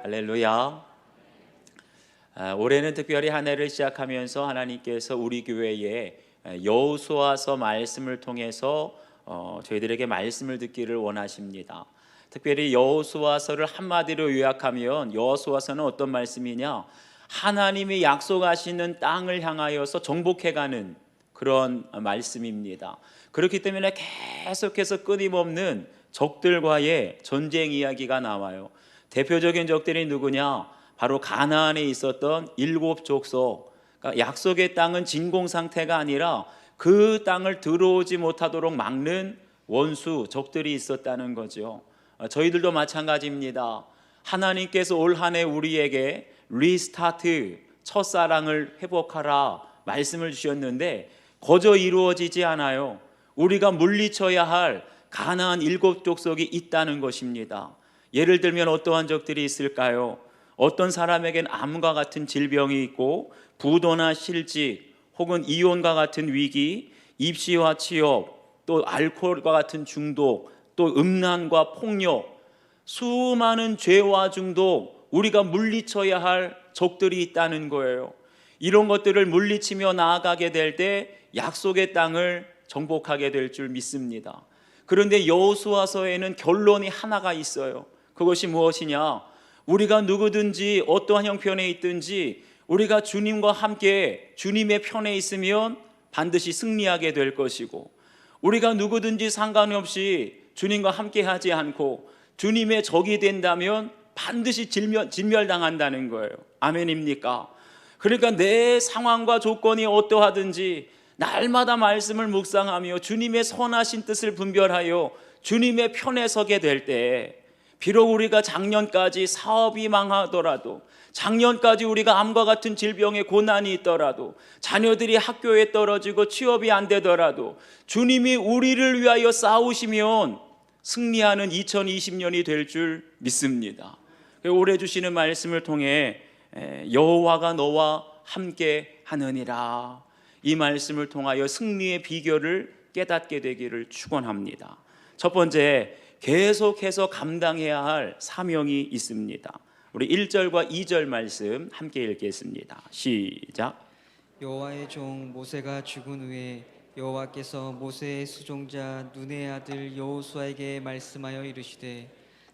할렐루야. 올해는 특별히 한 해를 시작하면서 하나님께서 우리 교회에 여호수아서 말씀을 통해서 저희들에게 말씀을 듣기를 원하십니다. 특별히 여호수아서를 한마디로 요약하면 여호수아서는 어떤 말씀이냐? 하나님이 약속하시는 땅을 향하여서 정복해가는 그런 말씀입니다. 그렇기 때문에 계속해서 끊임없는 적들과의 전쟁 이야기가 나와요. 대표적인 적들이 누구냐? 바로 가나안에 있었던 7족속. 그러니까 약속의 땅은 진공 상태가 아니라 그 땅을 들어오지 못하도록 막는 원수, 적들이 있었다는 거죠. 저희들도 마찬가지입니다. 하나님께서 올 한 해 우리에게 리스타트, 첫사랑을 회복하라 말씀을 주셨는데 거저 이루어지지 않아요. 우리가 물리쳐야 할 가나안 7족속이 있다는 것입니다. 예를 들면 어떠한 적들이 있을까요? 어떤 사람에겐 암과 같은 질병이 있고 부도나 실직 혹은 이혼과 같은 위기, 입시와 취업, 또 알코올과 같은 중독, 또 음란과 폭력, 수많은 죄와 중독, 우리가 물리쳐야 할 적들이 있다는 거예요. 이런 것들을 물리치며 나아가게 될 때 약속의 땅을 정복하게 될 줄 믿습니다. 그런데 여호수아서에는 결론이 하나가 있어요. 그것이 무엇이냐? 우리가 누구든지 어떠한 형편에 있든지 우리가 주님과 함께 주님의 편에 있으면 반드시 승리하게 될 것이고, 우리가 누구든지 상관없이 주님과 함께 하지 않고 주님의 적이 된다면 반드시 진멸당한다는 거예요. 아멘입니까? 그러니까 내 상황과 조건이 어떠하든지 날마다 말씀을 묵상하며 주님의 선하신 뜻을 분별하여 주님의 편에 서게 될 때, 비록 우리가 작년까지 사업이 망하더라도, 작년까지 우리가 암과 같은 질병의 고난이 있더라도, 자녀들이 학교에 떨어지고 취업이 안 되더라도 주님이 우리를 위하여 싸우시면 승리하는 2020년이 될 줄 믿습니다. 올해 주시는 말씀을 통해 여호와가 너와 함께 하느니라, 이 말씀을 통하여 승리의 비결을 깨닫게 되기를 축원합니다. 첫 번째, 계속해서 감당해야 할 사명이 있습니다. 우리 1절과 2절 말씀 함께 읽겠습니다. 시작. 여호와의 종 모세가 죽은 후에 여호와께서 모세의 수종자 눈의 아들 여호수아에게 말씀하여 이르시되,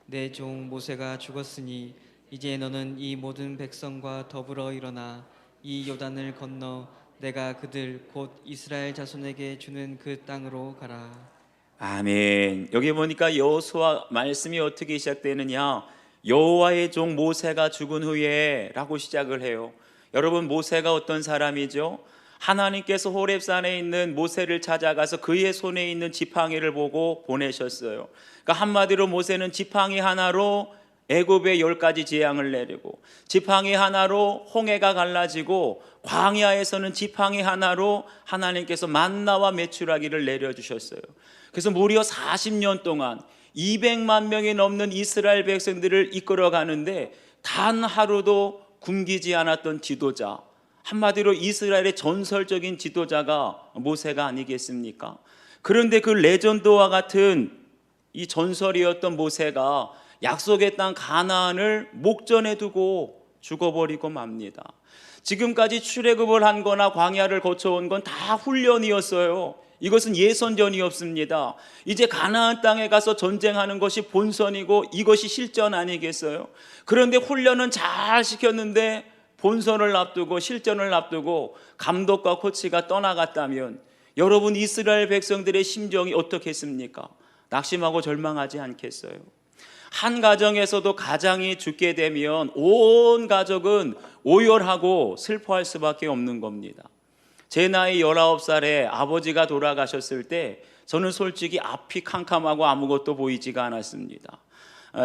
내 종 모세가 죽었으니 이제 너는 이 모든 백성과 더불어 일어나 이 요단을 건너 내가 그들 곧 이스라엘 자손에게 주는 그 땅으로 가라. 아멘. 여기 보니까 여호수아 말씀이 어떻게 시작되느냐? 여호와의 종 모세가 죽은 후에 라고 시작을 해요. 여러분, 모세가 어떤 사람이죠? 하나님께서 호렙산에 있는 모세를 찾아가서 그의 손에 있는 지팡이를 보고 보내셨어요. 그러니까 한마디로 모세는 지팡이 하나로 애굽의 10가지 재앙을 내리고, 지팡이 하나로 홍해가 갈라지고, 광야에서는 지팡이 하나로 하나님께서 만나와 메추라기를 내려주셨어요. 그래서 무려 40년 동안 200만 명이 넘는 이스라엘 백성들을 이끌어 가는데 단 하루도 굶기지 않았던 지도자, 한마디로 이스라엘의 전설적인 지도자가 모세가 아니겠습니까? 그런데 그 레전드와 같은 이 전설이었던 모세가 약속의 땅 가나안을 목전에 두고 죽어버리고 맙니다. 지금까지 출애굽을 한 거나 광야를 거쳐온 건 다 훈련이었어요. 이것은 예선전이었습니다. 이제 가나안 땅에 가서 전쟁하는 것이 본선이고 이것이 실전 아니겠어요? 그런데 훈련은 잘 시켰는데 본선을 앞두고 실전을 앞두고 감독과 코치가 떠나갔다면 여러분, 이스라엘 백성들의 심정이 어떻겠습니까? 낙심하고 절망하지 않겠어요? 한 가정에서도 가장이 죽게 되면 온 가족은 오열하고 슬퍼할 수밖에 없는 겁니다. 제 나이 19살에 아버지가 돌아가셨을 때 저는 솔직히 앞이 캄캄하고 아무것도 보이지가 않았습니다.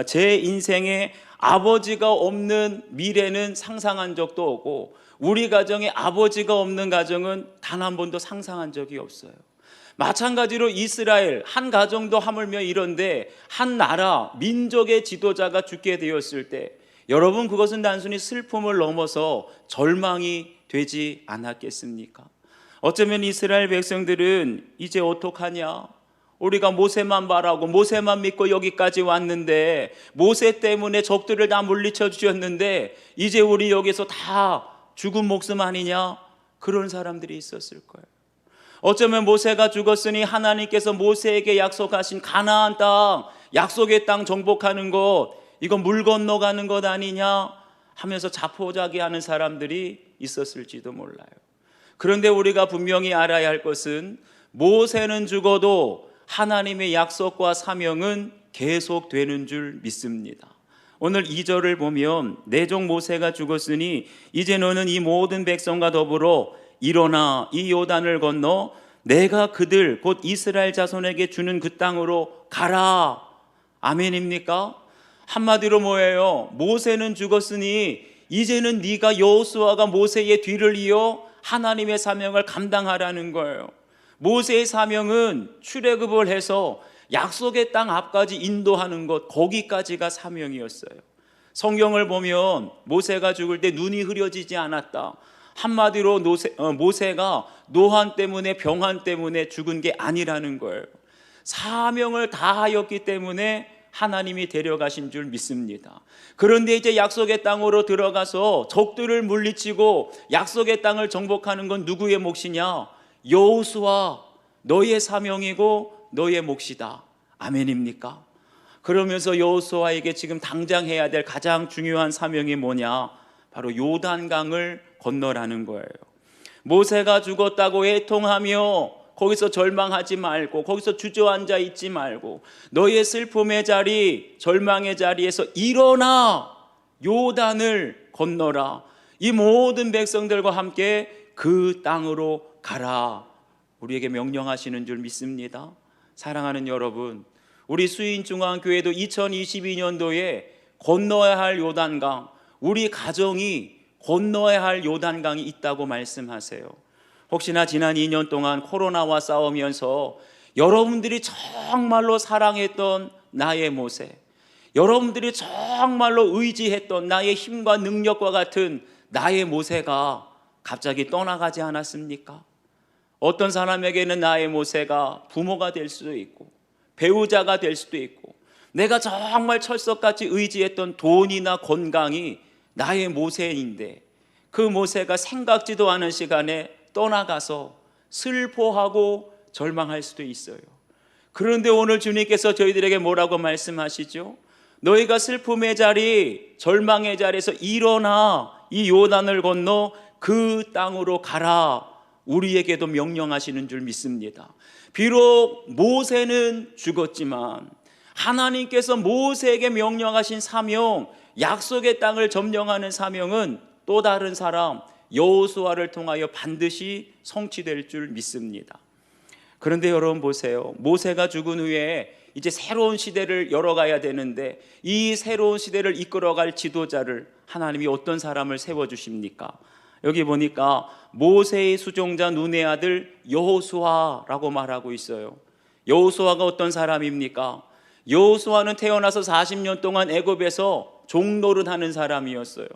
제 인생에 아버지가 없는 미래는 상상한 적도 없고, 우리 가정에 아버지가 없는 가정은 단 한 번도 상상한 적이 없어요. 마찬가지로 이스라엘 한 가정도 하물며 이런데 한 나라 민족의 지도자가 죽게 되었을 때 여러분, 그것은 단순히 슬픔을 넘어서 절망이 되지 않았겠습니까? 어쩌면 이스라엘 백성들은 이제 어떡하냐, 우리가 모세만 바라고 모세만 믿고 여기까지 왔는데, 모세 때문에 적들을 다 물리쳐 주셨는데 이제 우리 여기서 다 죽은 목숨 아니냐? 그런 사람들이 있었을 거예요. 어쩌면 모세가 죽었으니 하나님께서 모세에게 약속하신 가나안 땅, 약속의 땅 정복하는 것, 이건 물 건너가는 것 아니냐 하면서 자포자기하는 사람들이 있었을지도 몰라요. 그런데 우리가 분명히 알아야 할 것은 모세는 죽어도 하나님의 약속과 사명은 계속되는 줄 믿습니다. 오늘 2절을 보면 내 종 모세가 죽었으니 이제 너는 이 모든 백성과 더불어 일어나 이 요단을 건너 내가 그들 곧 이스라엘 자손에게 주는 그 땅으로 가라. 아멘입니까? 한마디로 뭐예요? 모세는 죽었으니 이제는 네가 여호수아가 모세의 뒤를 이어 하나님의 사명을 감당하라는 거예요. 모세의 사명은 출애굽을 해서 약속의 땅 앞까지 인도하는 것, 거기까지가 사명이었어요. 성경을 보면 모세가 죽을 때 눈이 흐려지지 않았다. 한마디로 모세가 노환 때문에 병환 때문에 죽은 게 아니라는 거예요. 사명을 다하였기 때문에 하나님이 데려가신 줄 믿습니다. 그런데 이제 약속의 땅으로 들어가서 적들을 물리치고 약속의 땅을 정복하는 건 누구의 몫이냐? 여호수아, 너의 사명이고 너의 몫이다. 아멘입니까? 그러면서 여호수아에게 지금 당장 해야 될 가장 중요한 사명이 뭐냐? 바로 요단강을 건너라는 거예요. 모세가 죽었다고 애통하며 거기서 절망하지 말고, 거기서 주저앉아 있지 말고, 너의 슬픔의 자리, 절망의 자리에서 일어나 요단을 건너라. 이 모든 백성들과 함께 그 땅으로 가라. 우리에게 명령하시는 줄 믿습니다. 사랑하는 여러분, 우리 수인중앙교회도 2022년도에 건너야 할 요단강, 우리 가정이 건너야 할 요단강이 있다고 말씀하세요. 혹시나 지난 2년 동안 코로나와 싸우면서 여러분들이 정말로 사랑했던 나의 모세, 여러분들이 정말로 의지했던 나의 힘과 능력과 같은 나의 모세가 갑자기 떠나가지 않았습니까? 어떤 사람에게는 나의 모세가 부모가 될 수도 있고 배우자가 될 수도 있고, 내가 정말 철석같이 의지했던 돈이나 건강이 나의 모세인데 그 모세가 생각지도 않은 시간에 떠나가서 슬퍼하고 절망할 수도 있어요. 그런데 오늘 주님께서 저희들에게 뭐라고 말씀하시죠? 너희가 슬픔의 자리, 절망의 자리에서 일어나 이 요단을 건너 그 땅으로 가라. 우리에게도 명령하시는 줄 믿습니다. 비록 모세는 죽었지만 하나님께서 모세에게 명령하신 사명, 약속의 땅을 점령하는 사명은 또 다른 사람 여호수아를 통하여 반드시 성취될 줄 믿습니다. 그런데 여러분 보세요. 모세가 죽은 후에 이제 새로운 시대를 열어가야 되는데 이 새로운 시대를 이끌어갈 지도자를 하나님이 어떤 사람을 세워주십니까? 여기 보니까 모세의 수종자 눈의 아들 여호수아라고 말하고 있어요. 여호수아가 어떤 사람입니까? 여호수아는 태어나서 40년 동안 애굽에서 종노릇하는 사람이었어요.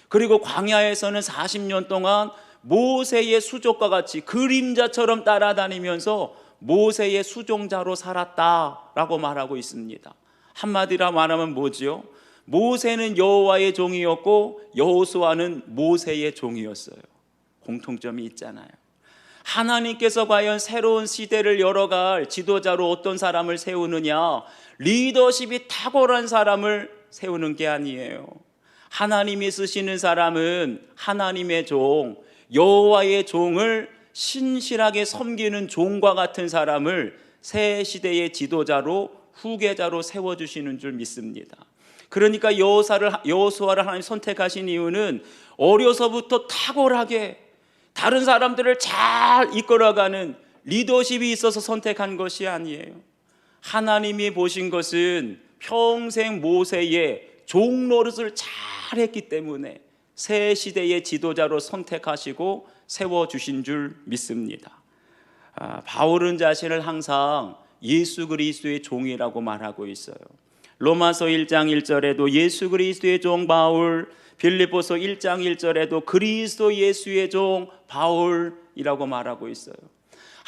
그리고 광야에서는 40년 동안 모세의 수족과 같이 그림자처럼 따라다니면서 모세의 수종자로 살았다라고 말하고 있습니다. 한마디로 말하면 뭐지요? 모세는 여호와의 종이었고 여호수아는 모세의 종이었어요. 공통점이 있잖아요. 하나님께서 과연 새로운 시대를 열어갈 지도자로 어떤 사람을 세우느냐? 리더십이 탁월한 사람을 세우는 게 아니에요. 하나님이 쓰시는 사람은 하나님의 종, 여호와의 종을 신실하게 섬기는 종과 같은 사람을 새 시대의 지도자로, 후계자로 세워주시는 줄 믿습니다. 그러니까 여호수아를 하나님 선택하신 이유는 어려서부터 탁월하게 다른 사람들을 잘 이끌어가는 리더십이 있어서 선택한 것이 아니에요. 하나님이 보신 것은 평생 모세의 종노릇을 잘했기 때문에 새 시대의 지도자로 선택하시고 세워주신 줄 믿습니다. 바울은 자신을 항상 예수 그리스도의 종이라고 말하고 있어요. 로마서 1장 1절에도 예수 그리스도의 종 바울, 빌립보서 1장 1절에도 그리스도 예수의 종 바울이라고 말하고 있어요.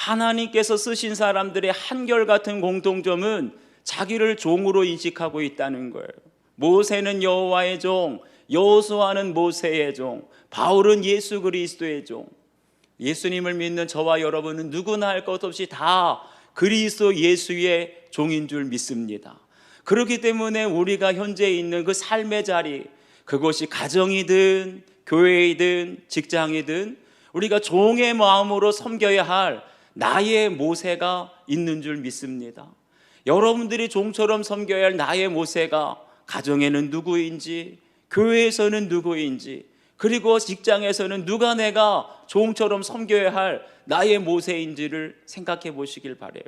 하나님께서 쓰신 사람들의 한결같은 공통점은 자기를 종으로 인식하고 있다는 거예요. 모세는 여호와의 종, 여호수아는 모세의 종, 바울은 예수 그리스도의 종. 예수님을 믿는 저와 여러분은 누구나 할 것 없이 다 그리스도 예수의 종인 줄 믿습니다. 그렇기 때문에 우리가 현재 있는 그 삶의 자리, 그것이 가정이든 교회이든 직장이든 우리가 종의 마음으로 섬겨야 할 나의 모세가 있는 줄 믿습니다. 여러분들이 종처럼 섬겨야 할 나의 모세가 가정에는 누구인지, 교회에서는 누구인지, 그리고 직장에서는 누가 내가 종처럼 섬겨야 할 나의 모세인지를 생각해 보시길 바라요.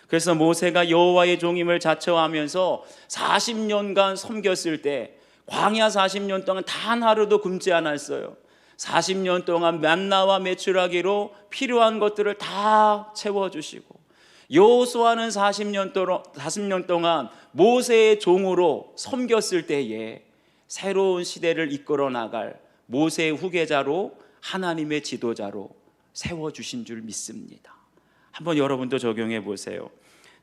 그래서 모세가 여호와의 종임을 자처하면서 40년간 섬겼을 때 광야 40년 동안 단 하루도 굶지 않았어요. 40년 동안 만나와 메추라기로 필요한 것들을 다 채워주시고, 여호수아는 40년 동안 모세의 종으로 섬겼을 때에 새로운 시대를 이끌어 나갈 모세의 후계자로, 하나님의 지도자로 세워주신 줄 믿습니다. 한번 여러분도 적용해 보세요.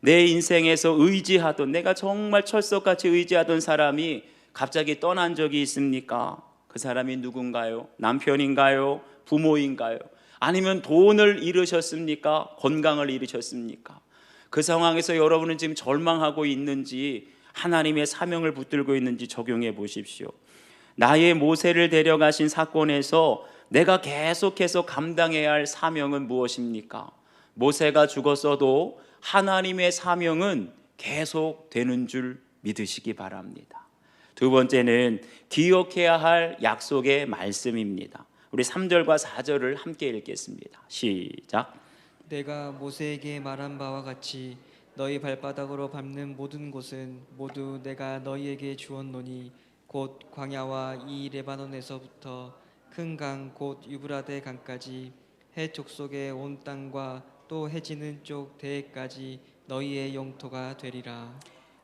내 인생에서 의지하던, 내가 정말 철석같이 의지하던 사람이 갑자기 떠난 적이 있습니까? 그 사람이 누군가요? 남편인가요? 부모인가요? 아니면 돈을 잃으셨습니까? 건강을 잃으셨습니까? 그 상황에서 여러분은 지금 절망하고 있는지, 하나님의 사명을 붙들고 있는지 적용해 보십시오. 나의 모세를 데려가신 사건에서 내가 계속해서 감당해야 할 사명은 무엇입니까? 모세가 죽었어도 하나님의 사명은 계속되는 줄 믿으시기 바랍니다. 두 번째는 기억해야 할 약속의 말씀입니다. 우리 3절과 4절을 함께 읽겠습니다. 시작. 내가 모세에게 말한 바와 같이 너희 발바닥으로 밟는 모든 곳은 모두 내가 너희에게 주었노니 곧 광야와 이 레바논에서부터 큰 강 곧 유브라데 강까지 해 족속의 온 땅과 또 해지는 쪽 대해까지 너희의 영토가 되리라.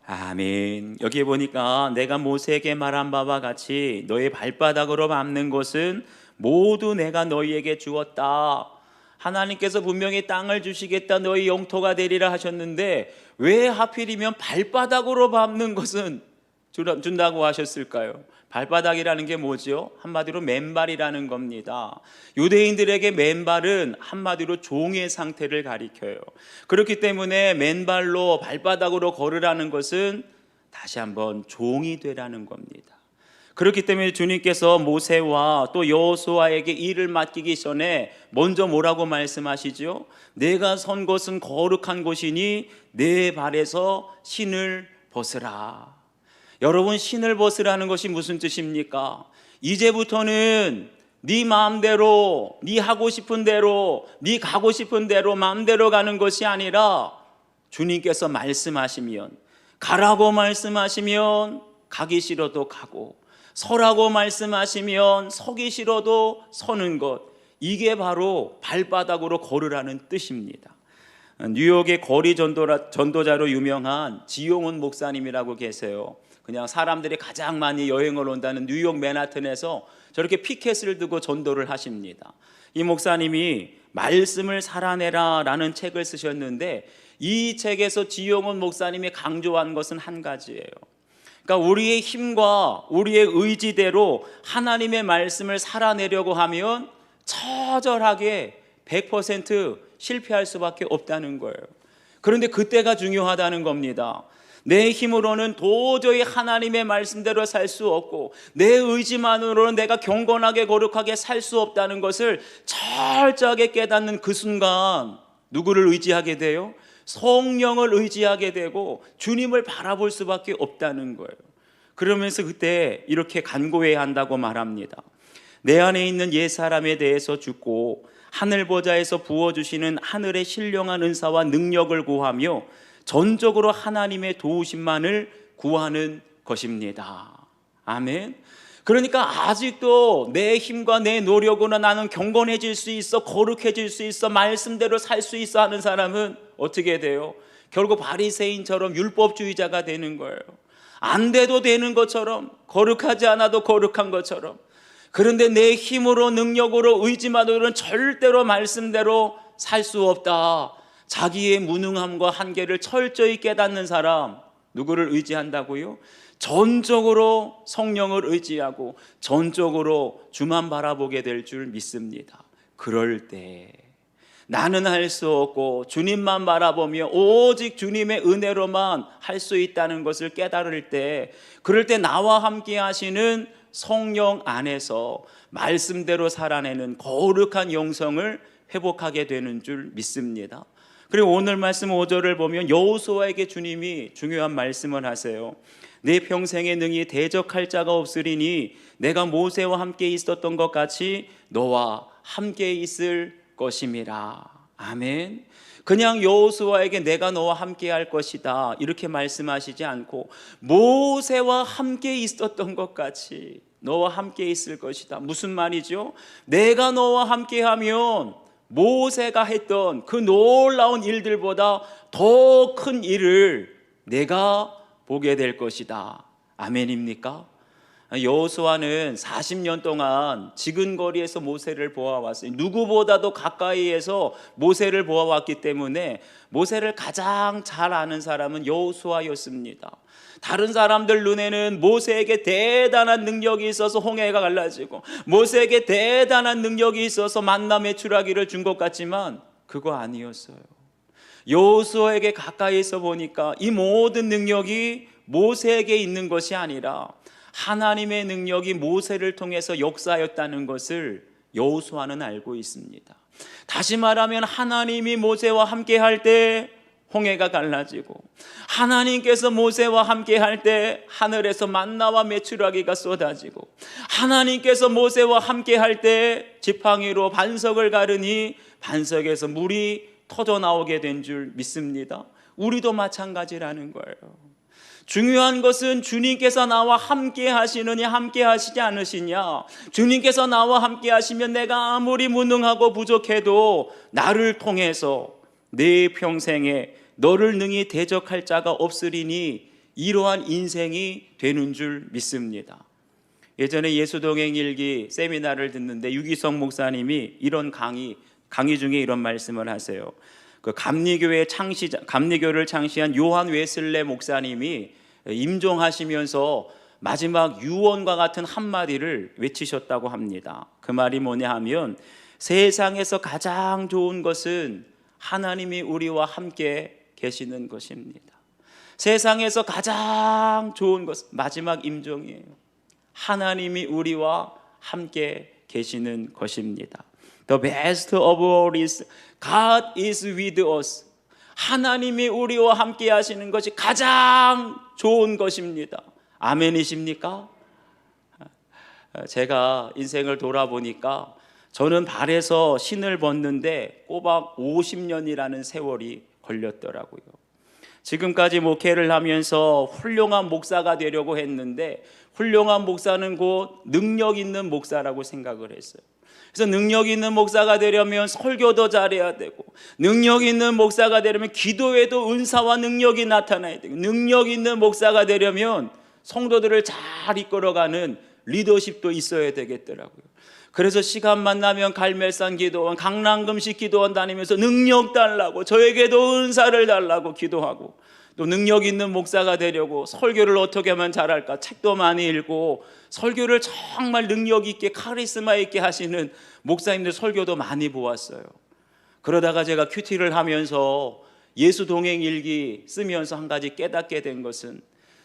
아멘. 여기 보니까 내가 모세에게 말한 바와 같이 너희 발바닥으로 밟는 곳은 모두 내가 너희에게 주었다. 하나님께서 분명히 땅을 주시겠다, 너희 영토가 되리라 하셨는데 왜 하필이면 발바닥으로 밟는 것은 준다고 하셨을까요? 발바닥이라는 게 뭐죠? 한마디로 맨발이라는 겁니다. 유대인들에게 맨발은 한마디로 종의 상태를 가리켜요. 그렇기 때문에 맨발로 발바닥으로 걸으라는 것은 다시 한번 종이 되라는 겁니다. 그렇기 때문에 주님께서 모세와 또 여호수아에게 일을 맡기기 전에 먼저 뭐라고 말씀하시죠? 내가 선 곳은 거룩한 곳이니 내 발에서 신을 벗으라. 여러분, 신을 벗으라는 것이 무슨 뜻입니까? 이제부터는 네 마음대로, 네 하고 싶은 대로, 네 가고 싶은 대로 마음대로 가는 것이 아니라 주님께서 말씀하시면, 가라고 말씀하시면 가기 싫어도 가고, 서라고 말씀하시면 서기 싫어도 서는 것, 이게 바로 발바닥으로 걸으라는 뜻입니다. 뉴욕의 거리 전도자로 유명한 지용훈 목사님이라고 계세요. 그냥 사람들이 가장 많이 여행을 온다는 뉴욕 맨하튼에서 저렇게 피켓을 두고 전도를 하십니다. 이 목사님이 말씀을 살아내라 라는 책을 쓰셨는데, 이 책에서 지용훈 목사님이 강조한 것은 한 가지예요. 그러니까 우리의 힘과 우리의 의지대로 하나님의 말씀을 살아내려고 하면 처절하게 100% 실패할 수밖에 없다는 거예요. 그런데 그때가 중요하다는 겁니다. 내 힘으로는 도저히 하나님의 말씀대로 살 수 없고, 내 의지만으로는 내가 경건하게 거룩하게 살 수 없다는 것을 철저하게 깨닫는 그 순간 누구를 의지하게 돼요? 성령을 의지하게 되고 주님을 바라볼 수밖에 없다는 거예요. 그러면서 그때 이렇게 간구해야 한다고 말합니다. 내 안에 있는 옛사람에 대해서 죽고 하늘 보좌에서 부어주시는 하늘의 신령한 은사와 능력을 구하며 전적으로 하나님의 도우심만을 구하는 것입니다. 아멘. 그러니까 아직도 내 힘과 내 노력으로 나는 경건해질 수 있어, 거룩해질 수 있어, 말씀대로 살 수 있어 하는 사람은 어떻게 돼요? 결국 바리새인처럼 율법주의자가 되는 거예요. 안 돼도 되는 것처럼, 거룩하지 않아도 거룩한 것처럼. 그런데 내 힘으로, 능력으로, 의지만으로는 절대로 말씀대로 살 수 없다. 자기의 무능함과 한계를 철저히 깨닫는 사람, 누구를 의지한다고요? 전적으로 성령을 의지하고 전적으로 주만 바라보게 될 줄 믿습니다. 그럴 때 나는 할 수 없고 주님만 바라보며 오직 주님의 은혜로만 할 수 있다는 것을 깨달을 때, 그럴 때 나와 함께 하시는 성령 안에서 말씀대로 살아내는 거룩한 영성을 회복하게 되는 줄 믿습니다. 그리고 오늘 말씀 5절을 보면 여호수아에게 주님이 중요한 말씀을 하세요. 내 평생에 능히 대적할 자가 없으리니 내가 모세와 함께 있었던 것 같이 너와 함께 있을 것임이라. 아멘. 그냥 여호수아에게 내가 너와 함께 할 것이다 이렇게 말씀하시지 않고 모세와 함께 있었던 것 같이 너와 함께 있을 것이다. 무슨 말이죠? 내가 너와 함께 하면 모세가 했던 그 놀라운 일들보다 더 큰 일을 내가 보게 될 것이다. 아멘입니까? 여호수아는 40년 동안 지근거리에서 모세를 보아왔어요. 누구보다도 가까이에서 모세를 보아왔기 때문에 모세를 가장 잘 아는 사람은 여호수아였습니다. 다른 사람들 눈에는 모세에게 대단한 능력이 있어서 홍해가 갈라지고 모세에게 대단한 능력이 있어서 만나 메추라기를 준 것 같지만 그거 아니었어요. 여호수아에게 가까이서 보니까 이 모든 능력이 모세에게 있는 것이 아니라 하나님의 능력이 모세를 통해서 역사하였다는 것을 여호수아는 알고 있습니다. 다시 말하면 하나님이 모세와 함께 할 때 홍해가 갈라지고 하나님께서 모세와 함께 할 때 하늘에서 만나와 메추라기가 쏟아지고 하나님께서 모세와 함께 할 때 지팡이로 반석을 가르니 반석에서 물이 터져 나오게 된 줄 믿습니다. 우리도 마찬가지라는 거예요. 중요한 것은 주님께서 나와 함께 하시느냐 함께 하시지 않으시냐. 주님께서 나와 함께 하시면 내가 아무리 무능하고 부족해도 나를 통해서 내 평생에 너를 능히 대적할 자가 없으리니 이러한 인생이 되는 줄 믿습니다. 예전에 예수동행일기 세미나를 듣는데 유기성 목사님이 이런 강의 중에 이런 말씀을 하세요. 그 감리교를 창시한 요한 웨슬레 목사님이 임종하시면서 마지막 유언과 같은 한마디를 외치셨다고 합니다. 그 말이 뭐냐 하면 세상에서 가장 좋은 것은 하나님이 우리와 함께 계시는 것입니다. 세상에서 가장 좋은 것, 마지막 임종이에요. 하나님이 우리와 함께 계시는 것입니다. The best of all is God is with us. 하나님이 우리와 함께 하시는 것이 가장 좋은 것입니다. 아멘이십니까? 제가 인생을 돌아보니까 저는 발에서 신을 벗는데 꼬박 50년이라는 세월이 걸렸더라고요. 지금까지 목회를 하면서 훌륭한 목사가 되려고 했는데 훌륭한 목사는 곧 능력 있는 목사라고 생각을 했어요. 그래서 능력 있는 목사가 되려면 설교도 잘해야 되고 능력 있는 목사가 되려면 기도에도 은사와 능력이 나타나야 되고 능력 있는 목사가 되려면 성도들을 잘 이끌어가는 리더십도 있어야 되겠더라고요. 그래서 시간만 나면 갈멜산 기도원, 강남금식 기도원 다니면서 능력 달라고 저에게도 은사를 달라고 기도하고 또 능력 있는 목사가 되려고 설교를 어떻게 하면 잘할까 책도 많이 읽고 설교를 정말 능력 있게 카리스마 있게 하시는 목사님들 설교도 많이 보았어요. 그러다가 제가 큐티를 하면서 예수 동행 일기 쓰면서 한 가지 깨닫게 된 것은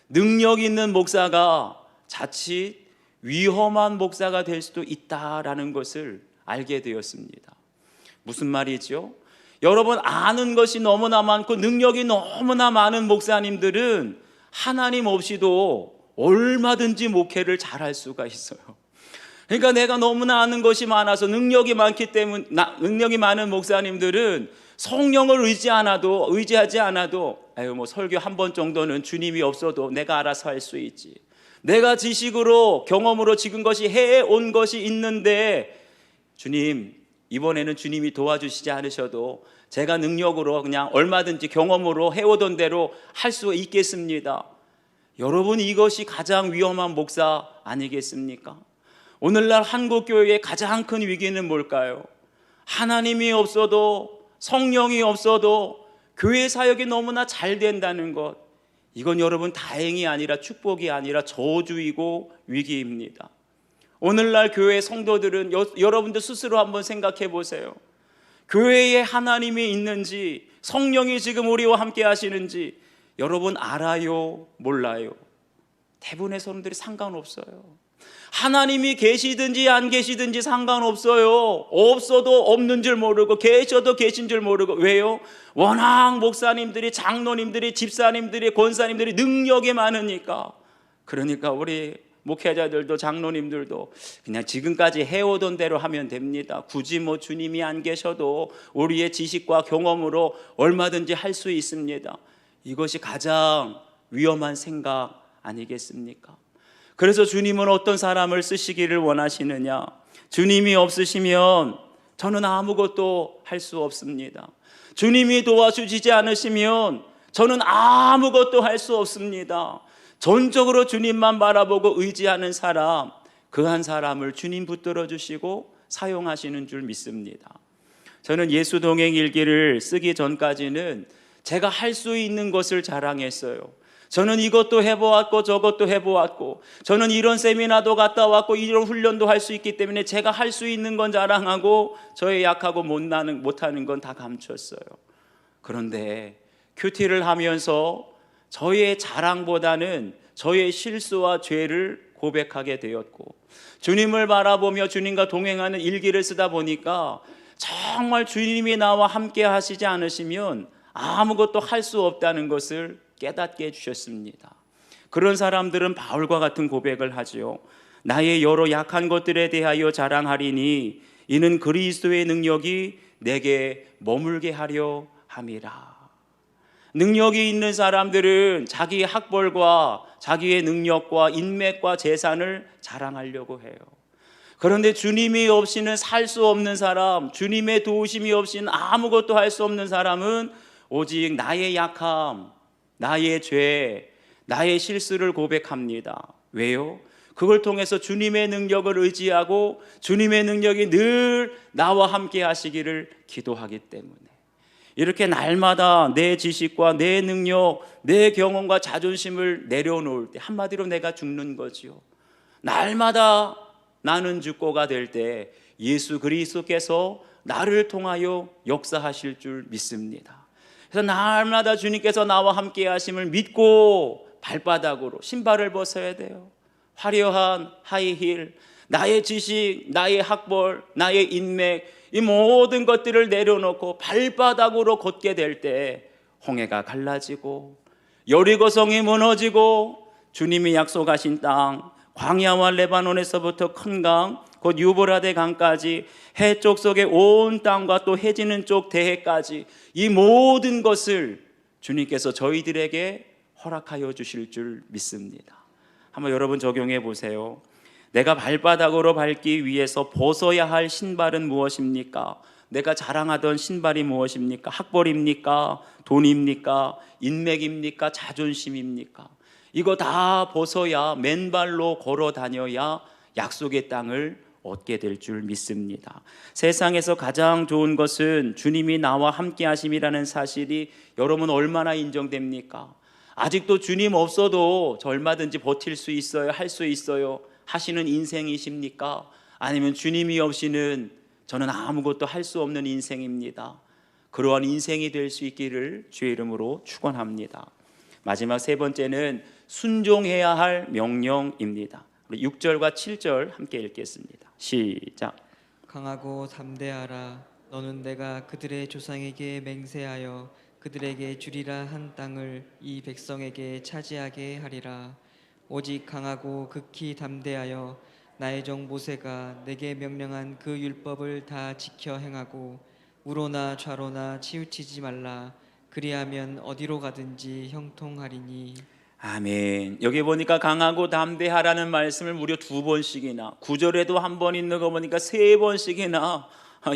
능력 있는 목사가 자칫 위험한 목사가 될 수도 있다라는 것을 알게 되었습니다. 무슨 말이죠? 여러분 아는 것이 너무나 많고 능력이 너무나 많은 목사님들은 하나님 없이도 얼마든지 목회를 잘할 수가 있어요. 그러니까 내가 너무나 아는 것이 많아서 능력이 많기 때문에 능력이 많은 목사님들은 성령을 의지하지 않아도 뭐 설교 한 번 정도는 주님이 없어도 내가 알아서 할 수 있지. 내가 지식으로 경험으로 지금 것이 해온 것이 있는데 주님 이번에는 주님이 도와주시지 않으셔도 제가 능력으로 그냥 얼마든지 경험으로 해오던 대로 할 수 있겠습니다. 여러분 이것이 가장 위험한 목사 아니겠습니까? 오늘날 한국교회의 가장 큰 위기는 뭘까요? 하나님이 없어도 성령이 없어도 교회 사역이 너무나 잘 된다는 것, 이건 여러분 다행이 아니라 축복이 아니라 저주이고 위기입니다. 오늘날 교회 성도들은 여러분들 스스로 한번 생각해 보세요. 교회에 하나님이 있는지, 성령이 지금 우리와 함께 하시는지 여러분 알아요? 몰라요? 대부분의 사람들이 상관없어요. 하나님이 계시든지 안 계시든지 상관없어요. 없어도 없는 줄 모르고 계셔도 계신 줄 모르고. 왜요? 워낙 목사님들이, 장로님들이, 집사님들이, 권사님들이 능력이 많으니까. 그러니까 우리 목회자들도 장로님들도 그냥 지금까지 해오던 대로 하면 됩니다. 굳이 뭐 주님이 안 계셔도 우리의 지식과 경험으로 얼마든지 할 수 있습니다. 이것이 가장 위험한 생각 아니겠습니까? 그래서 주님은 어떤 사람을 쓰시기를 원하시느냐? 주님이 없으시면 저는 아무것도 할 수 없습니다. 주님이 도와주시지 않으시면 저는 아무것도 할 수 없습니다. 전적으로 주님만 바라보고 의지하는 사람, 그 한 사람을 주님 붙들어 주시고 사용하시는 줄 믿습니다. 저는 예수 동행 일기를 쓰기 전까지는 제가 할 수 있는 것을 자랑했어요. 저는 이것도 해보았고 저것도 해보았고, 저는 이런 세미나도 갔다 왔고 이런 훈련도 할 수 있기 때문에 제가 할 수 있는 건 자랑하고 저의 약하고 못하는 건 다 감췄어요. 그런데 큐티를 하면서 저의 자랑보다는 저의 실수와 죄를 고백하게 되었고, 주님을 바라보며 주님과 동행하는 일기를 쓰다 보니까 정말 주님이 나와 함께 하시지 않으시면 아무것도 할 수 없다는 것을 깨닫게 해주셨습니다. 그런 사람들은 바울과 같은 고백을 하지요. 나의 여러 약한 것들에 대하여 자랑하리니 이는 그리스도의 능력이 내게 머물게 하려 함이라. 능력이 있는 사람들은 자기의 학벌과 자기의 능력과 인맥과 재산을 자랑하려고 해요. 그런데 주님이 없이는 살 수 없는 사람, 주님의 도우심이 없이는 아무것도 할 수 없는 사람은 오직 나의 약함, 나의 죄, 나의 실수를 고백합니다. 왜요? 그걸 통해서 주님의 능력을 의지하고 주님의 능력이 늘 나와 함께 하시기를 기도하기 때문에, 이렇게 날마다 내 지식과 내 능력, 내 경험과 자존심을 내려놓을 때 한마디로 내가 죽는 거지요. 날마다 나는 죽고가 될 때 예수 그리스도께서 나를 통하여 역사하실 줄 믿습니다. 그래서 날마다 주님께서 나와 함께 하심을 믿고 발바닥으로 신발을 벗어야 돼요. 화려한 하이힐, 나의 지식, 나의 학벌, 나의 인맥, 이 모든 것들을 내려놓고 발바닥으로 걷게 될 때 홍해가 갈라지고 여리고성이 무너지고 주님이 약속하신 땅, 광야와 레바논에서부터 큰 강, 곧 유브라데 강까지 해쪽 속의 온 땅과 또 해지는 쪽 대해까지 이 모든 것을 주님께서 저희들에게 허락하여 주실 줄 믿습니다. 한번 여러분 적용해 보세요. 내가 발바닥으로 밟기 위해서 벗어야 할 신발은 무엇입니까? 내가 자랑하던 신발이 무엇입니까? 학벌입니까? 돈입니까? 인맥입니까? 자존심입니까? 이거 다 벗어야, 맨발로 걸어 다녀야 약속의 땅을 얻게 될 줄 믿습니다. 세상에서 가장 좋은 것은 주님이 나와 함께 하심이라는 사실이 여러분 얼마나 인정됩니까? 아직도 주님 없어도 저 얼마든지 버틸 수 있어요, 할 수 있어요 하시는 인생이십니까? 아니면 주님이 없이는 저는 아무것도 할 수 없는 인생입니다. 그러한 인생이 될 수 있기를 주의 이름으로 축원합니다. 마지막 세 번째는 순종해야 할 명령입니다. 6절과 7절 함께 읽겠습니다. 시작. 강하고 담대하라. 너는 내가 그들의 조상에게 맹세하여 그들에게 주리라 한 땅을 이 백성에게 차지하게 하리라. 오직 강하고 극히 담대하여 나의 종 모세가 내게 명령한 그 율법을 다 지켜 행하고 우로나 좌로나 치우치지 말라. 그리하면 어디로 가든지 형통하리니. 아멘. 여기 보니까 강하고 담대하라는 말씀을 무려 2번씩이나, 9절에도 한 번 있는 거 보니까 3번씩이나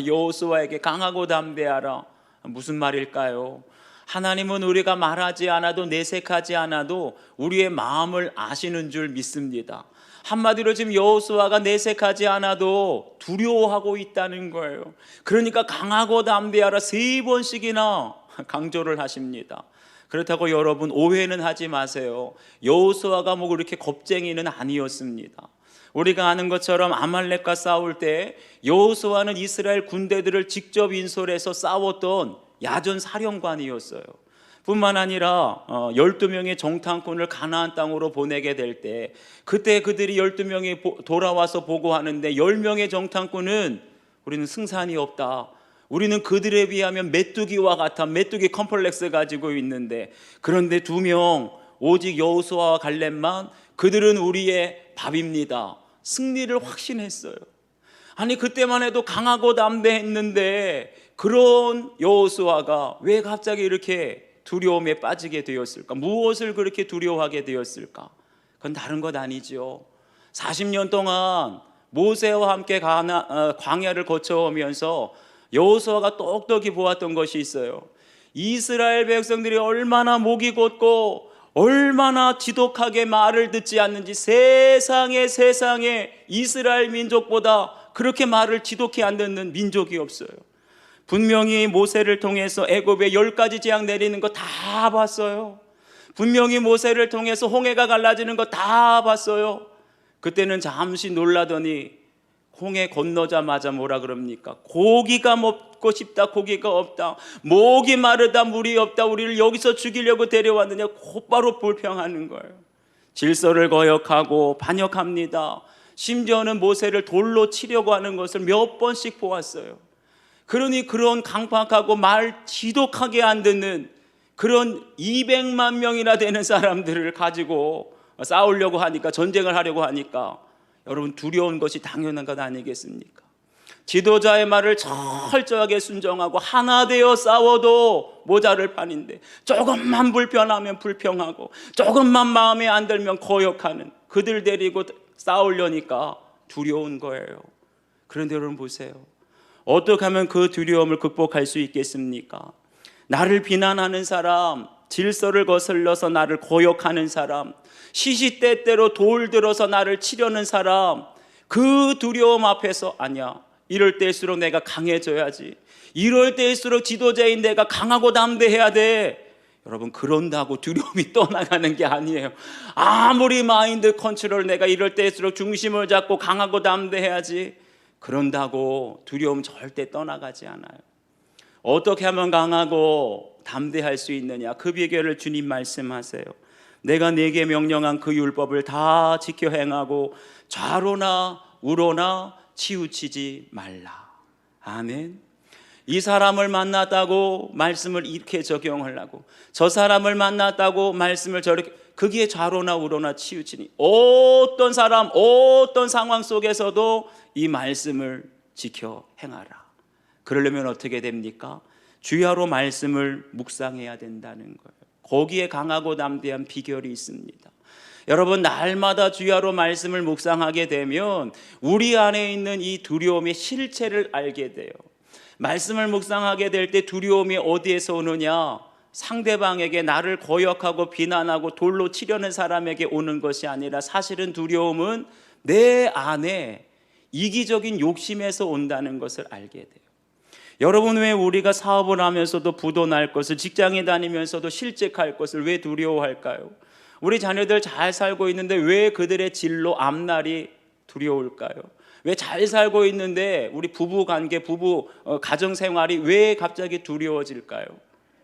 여호수아에게 강하고 담대하라. 무슨 말일까요? 하나님은 우리가 말하지 않아도 내색하지 않아도 우리의 마음을 아시는 줄 믿습니다. 한마디로 지금 여호수아가 내색하지 않아도 두려워하고 있다는 거예요. 그러니까 강하고 담대하라 3번씩이나 강조를 하십니다. 그렇다고 여러분 오해는 하지 마세요. 여호수아가 뭐 그렇게 겁쟁이는 아니었습니다. 우리가 아는 것처럼 아말렉과 싸울 때 여호수아는 이스라엘 군대들을 직접 인솔해서 싸웠던 야전 사령관이었어요. 뿐만 아니라 12명의 정탐꾼을 가나안 땅으로 보내게 될 때 그때 그들이 12명이 돌아와서 보고하는데 10명의 정탐꾼은 우리는 승산이 없다, 우리는 그들에 비하면 메뚜기와 같아, 메뚜기 컴플렉스 가지고 있는데, 그런데 2명 오직 여호수아와 갈렙만 그들은 우리의 밥입니다, 승리를 확신했어요. 아니 그때만 해도 강하고 담대했는데 그런 여호수아가 왜 갑자기 이렇게 두려움에 빠지게 되었을까? 무엇을 그렇게 두려워하게 되었을까? 그건 다른 것 아니죠. 40년 동안 모세와 함께 광야를 거쳐오면서 여호수아가 똑똑히 보았던 것이 있어요. 이스라엘 백성들이 얼마나 목이 곧고 얼마나 지독하게 말을 듣지 않는지, 세상에 이스라엘 민족보다 그렇게 말을 지독히 안 듣는 민족이 없어요. 분명히 모세를 통해서 애굽에 10가지 재앙 내리는 거 다 봤어요. 분명히 모세를 통해서 홍해가 갈라지는 거 다 봤어요. 그때는 잠시 놀라더니 홍해 건너자마자 뭐라 그럽니까? 고기가 먹고 싶다, 고기가 없다, 목이 마르다, 물이 없다, 우리를 여기서 죽이려고 데려왔느냐, 곧바로 불평하는 거예요. 질서를 거역하고 반역합니다. 심지어는 모세를 돌로 치려고 하는 것을 몇 번씩 보았어요. 그러니 그런 강팍하고 말 지독하게 안 듣는 그런 200만 명이나 되는 사람들을 가지고 싸우려고 하니까, 전쟁을 하려고 하니까 여러분 두려운 것이 당연한 것 아니겠습니까? 지도자의 말을 철저하게 순종하고 하나 되어 싸워도 모자를 판인데 조금만 불편하면 불평하고 조금만 마음에 안 들면 거역하는 그들 데리고 싸우려니까 두려운 거예요. 그런데 여러분 보세요. 어떻게 하면 그 두려움을 극복할 수 있겠습니까? 나를 비난하는 사람, 질서를 거슬러서 나를 거역하는 사람, 시시때때로 돌 들어서 나를 치려는 사람, 그 두려움 앞에서 아니야, 이럴 때일수록 내가 강해져야지, 이럴 때일수록 지도자인 내가 강하고 담대해야 돼. 여러분 그런다고 두려움이 떠나가는 게 아니에요. 아무리 마인드 컨트롤, 내가 이럴 때일수록 중심을 잡고 강하고 담대해야지, 그런다고 두려움 절대 떠나가지 않아요. 어떻게 하면 강하고 담대할 수 있느냐? 그 비결을 주님 말씀하세요. 내가 네게 명령한 그 율법을 다 지켜 행하고 좌로나 우로나 치우치지 말라. 아멘. 이 사람을 만났다고 말씀을 이렇게 적용하려고, 저 사람을 만났다고 말씀을 저렇게, 거기에 좌로나 우로나 치우치니 어떤 사람, 어떤 상황 속에서도 이 말씀을 지켜 행하라. 그러려면 어떻게 됩니까? 주야로 말씀을 묵상해야 된다는 거예요. 거기에 강하고 담대한 비결이 있습니다. 여러분 날마다 주야로 말씀을 묵상하게 되면 우리 안에 있는 이 두려움의 실체를 알게 돼요. 말씀을 묵상하게 될 때 두려움이 어디에서 오느냐? 상대방에게 나를 거역하고 비난하고 돌로 치려는 사람에게 오는 것이 아니라, 사실은 두려움은 내 안에 이기적인 욕심에서 온다는 것을 알게 돼요. 여러분 왜 우리가 사업을 하면서도 부도 날 것을, 직장에 다니면서도 실직할 것을 왜 두려워할까요? 우리 자녀들 잘 살고 있는데 왜 그들의 진로 앞날이 두려울까요? 왜 잘 살고 있는데 우리 부부관계, 가정생활이 왜 갑자기 두려워질까요?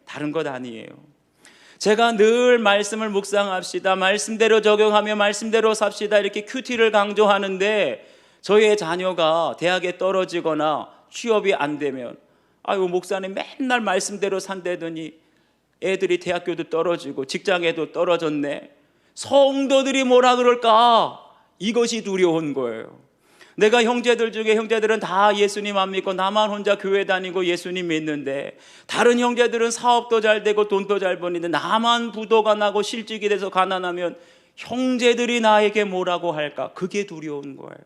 다른 것 아니에요. 제가 늘 말씀을 묵상합시다, 말씀대로 적용하며 말씀대로 삽시다, 이렇게 큐티를 강조하는데 저희의 자녀가 대학에 떨어지거나 취업이 안 되면 아유 목사님 맨날 말씀대로 산다더니 애들이 대학교도 떨어지고 직장에도 떨어졌네, 성도들이 뭐라 그럴까, 이것이 두려운 거예요. 내가 형제들 중에 형제들은 다 예수님 안 믿고 나만 혼자 교회 다니고 예수님 믿는데, 다른 형제들은 사업도 잘 되고 돈도 잘 버는데 나만 부도가 나고 실직이 돼서 가난하면 형제들이 나에게 뭐라고 할까, 그게 두려운 거예요.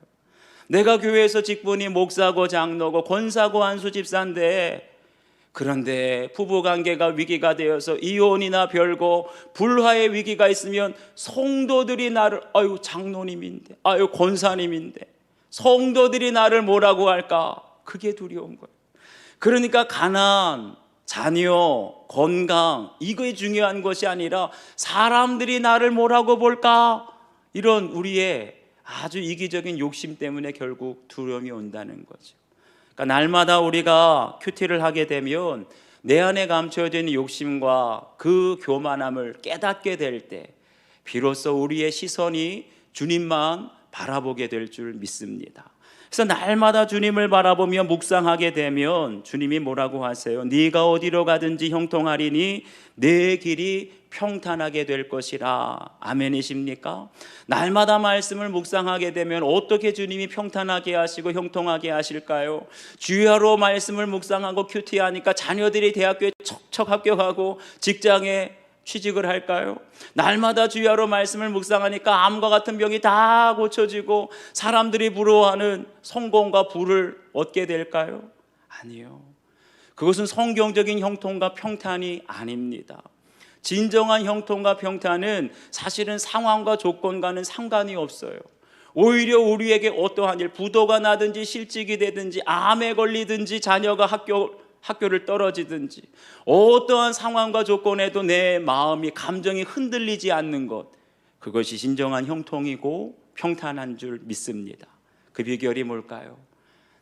내가 교회에서 직분이 목사고 장로고 권사고 안수 집사인데 그런데 부부관계가 위기가 되어서 이혼이나 별거 불화의 위기가 있으면 성도들이 나를 아유 장로님인데 아유 권사님인데 성도들이 나를 뭐라고 할까? 그게 두려운 거예요. 그러니까 가난, 자녀, 건강 이거에 중요한 것이 아니라 사람들이 나를 뭐라고 볼까? 이런 우리의 아주 이기적인 욕심 때문에 결국 두려움이 온다는 거죠. 그러니까 날마다 우리가 큐티를 하게 되면 내 안에 감춰져 있는 욕심과 그 교만함을 깨닫게 될 때 비로소 우리의 시선이 주님만 바라보게 될 줄 믿습니다. 그래서 날마다 주님을 바라보며 묵상하게 되면 주님이 뭐라고 하세요? 네가 어디로 가든지 형통하리니 내 길이 평탄하게 될 것이라. 아멘이십니까? 날마다 말씀을 묵상하게 되면 어떻게 주님이 평탄하게 하시고 형통하게 하실까요? 주야로 말씀을 묵상하고 큐티하니까 자녀들이 대학교에 척척 합격하고 직장에 취직을 할까요? 날마다 주야로 말씀을 묵상하니까 암과 같은 병이 다 고쳐지고 사람들이 부러워하는 성공과 부를 얻게 될까요? 아니요. 그것은 성경적인 형통과 평탄이 아닙니다. 진정한 형통과 평탄은 사실은 상황과 조건과는 상관이 없어요. 오히려 우리에게 어떠한 일, 부도가 나든지 실직이 되든지 암에 걸리든지 자녀가 학교를 떨어지든지 어떠한 상황과 조건에도 내 마음이 감정이 흔들리지 않는 것, 그것이 진정한 형통이고 평탄한 줄 믿습니다. 그 비결이 뭘까요?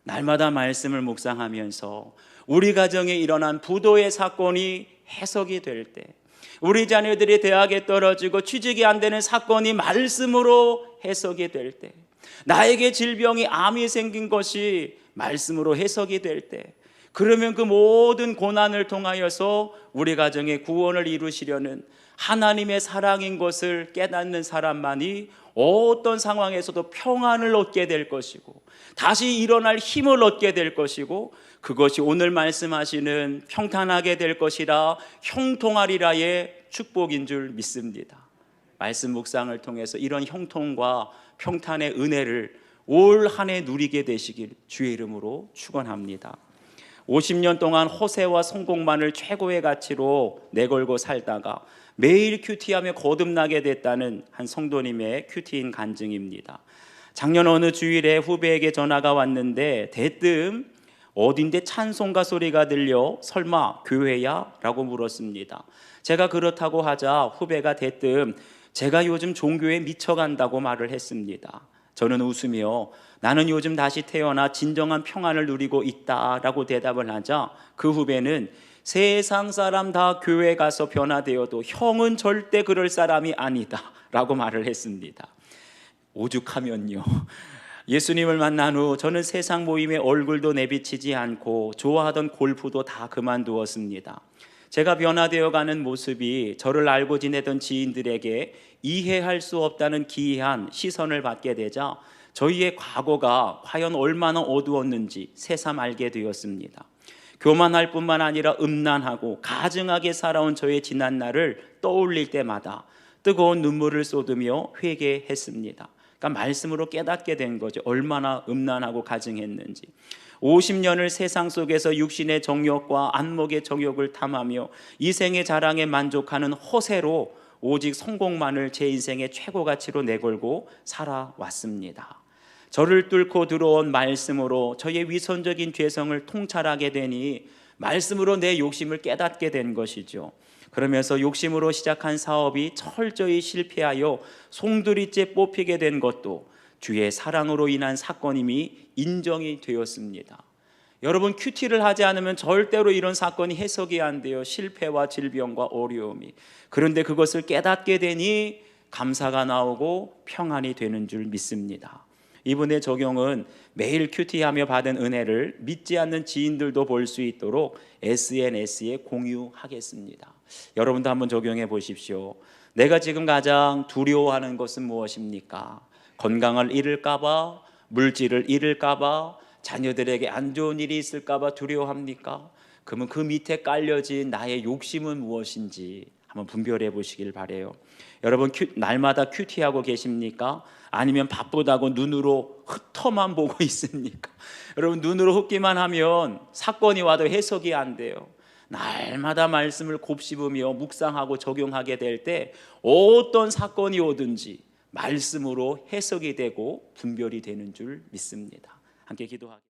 날마다 말씀을 묵상하면서 우리 가정에 일어난 부도의 사건이 해석이 될 때, 우리 자녀들이 대학에 떨어지고 취직이 안 되는 사건이 말씀으로 해석이 될 때, 나에게 질병이 암이 생긴 것이 말씀으로 해석이 될 때, 그러면 그 모든 고난을 통하여서 우리 가정의 구원을 이루시려는 하나님의 사랑인 것을 깨닫는 사람만이 어떤 상황에서도 평안을 얻게 될 것이고 다시 일어날 힘을 얻게 될 것이고, 그것이 오늘 말씀하시는 평탄하게 될 것이라 형통하리라의 축복인 줄 믿습니다. 말씀 묵상을 통해서 이런 형통과 평탄의 은혜를 올 한 해 누리게 되시길 주의 이름으로 축원합니다. 50년 동안 호세와 성공만을 최고의 가치로 내걸고 살다가 매일 큐티하며 거듭나게 됐다는 한 성도님의 큐티인 간증입니다. 작년 어느 주일에 후배에게 전화가 왔는데 대뜸 어딘데 찬송가 소리가 들려 설마 교회야? 라고 물었습니다. 제가 그렇다고 하자 후배가 대뜸 제가 요즘 종교에 미쳐간다고 말을 했습니다. 저는 웃으며 나는 요즘 다시 태어나 진정한 평안을 누리고 있다라고 대답을 하자 그 후배는 세상 사람 다 교회 가서 변화되어도 형은 절대 그럴 사람이 아니다 라고 말을 했습니다. 오죽하면요, 예수님을 만난 후 저는 세상 모임에 얼굴도 내비치지 않고 좋아하던 골프도 다 그만두었습니다. 제가 변화되어가는 모습이 저를 알고 지내던 지인들에게 이해할 수 없다는 기이한 시선을 받게 되자 저희의 과거가 과연 얼마나 어두웠는지 새삼 알게 되었습니다. 교만할 뿐만 아니라 음란하고 가증하게 살아온 저의 지난 날을 떠올릴 때마다 뜨거운 눈물을 쏟으며 회개했습니다. 그러니까 말씀으로 깨닫게 된 거죠. 얼마나 음란하고 가증했는지. 50년을 세상 속에서 육신의 정욕과 안목의 정욕을 탐하며 이생의 자랑에 만족하는 허세로 오직 성공만을 제 인생의 최고 가치로 내걸고 살아왔습니다. 저를 뚫고 들어온 말씀으로 저의 위선적인 죄성을 통찰하게 되니 말씀으로 내 욕심을 깨닫게 된 것이죠. 그러면서 욕심으로 시작한 사업이 철저히 실패하여 송두리째 뽑히게 된 것도 주의 사랑으로 인한 사건임이 인정이 되었습니다. 여러분, 큐티를 하지 않으면 절대로 이런 사건이 해석이 안 돼요. 실패와 질병과 어려움이. 그런데 그것을 깨닫게 되니 감사가 나오고 평안이 되는 줄 믿습니다. 이분의 적용은 매일 큐티하며 받은 은혜를 믿지 않는 지인들도 볼 수 있도록 SNS에 공유하겠습니다. 여러분도 한번 적용해 보십시오. 내가 지금 가장 두려워하는 것은 무엇입니까? 건강을 잃을까 봐, 물질을 잃을까 봐, 자녀들에게 안 좋은 일이 있을까 봐 두려워합니까? 그러면 그 밑에 깔려진 나의 욕심은 무엇인지 한번 분별해 보시길 바래요. 여러분, 날마다 큐티하고 계십니까? 아니면 바쁘다고 눈으로 흩어만 보고 있습니까? 여러분, 눈으로 흩기만 하면 사건이 와도 해석이 안 돼요. 날마다 말씀을 곱씹으며 묵상하고 적용하게 될 때 어떤 사건이 오든지 말씀으로 해석이 되고 분별이 되는 줄 믿습니다. 함께 기도하겠습니다.